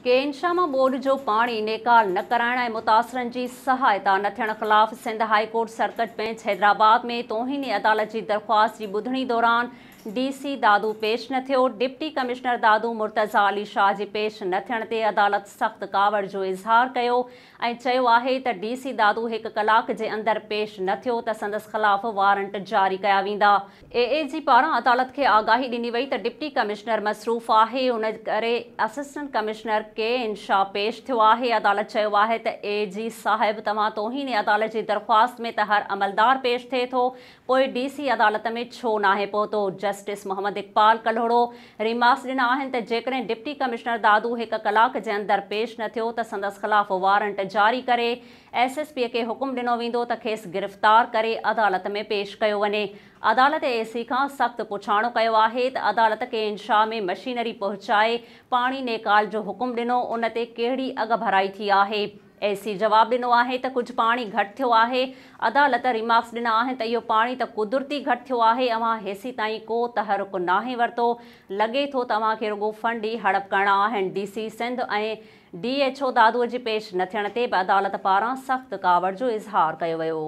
केनशामा board जो पाणी नेकाल न कराइण ऐं मुतासिरनि जी सहायता न थियण ख़िलाफ़ Sindh high court circuit bench Hyderabad में तौहीनी अदालत जी दरख़्वास्त जी ॿुधणी दौरान DC दादू पेश न थियो। डिप्टी कमिश्नर दादू मुर्तज़ा अली शाह जे पेश न थियण ते अदालत सख़्त कावड़ जो इज़हार कयो ऐं चयो आहे त DC दादू 1 कलाक जे अंदरि पेश न थियो त संदसि ख़िलाफ़ वारंट जारी कया वेंदा। AAG पारां अदालत खे आगाही ॾिनी वई त डिप्टी कमिश्नर मसरूफ़ आहे, उन करे असिस्टेंट कमिश्नर KN शाह पेश थियो आहे। अदालत चयो आहे त AAG साहिब तव्हां तौहीनी अदालत जी दरख़्वास्त में त हर अमलदार पेश थिए थो, पोइ DC अदालत में छो नाहे पहुतो। जस्टिस मोहम्मद इक़बाल कल्होड़ो रिमार्क्स ॾिना आहिनि त जेकॾहिं डिप्टी कमिश्नर दादू 1 कलाक जे अंदरि पेश न थियो त संदसि ख़िलाफ़ वारंट जारी करे SSP खे हुकुम ॾिनो वेंदो त खेसि गिरफ़्तार करे अदालत में पेश कयो वञे। अदालत AC खां सख़्त पुछाणो कयो आहे त अदालत KN शाह में मशीनरी पहुचाए पाणी नेकाल जो हुकुम ॾिनो, उन ते कहिड़ी अघ भराई थी आहे। AC जवाबु ॾिनो आहे त कुझु पाणी घटि थियो आहे। अदालत रिमार्क्स ॾिना आहिनि त इहो पाणी त कुदरती घटि थियो आहे, अव्हां हेसी ताईं को तहरुक नाहे वरितो, लॻे थो तव्हांखे रुॻो फंड ई हड़प करणा आहिनि। DC सिंध ऐं DHO दादूअ जी पेश न थियण ते बि अदालत पारां सख़्त कावड़ जो इज़हार कयो वियो।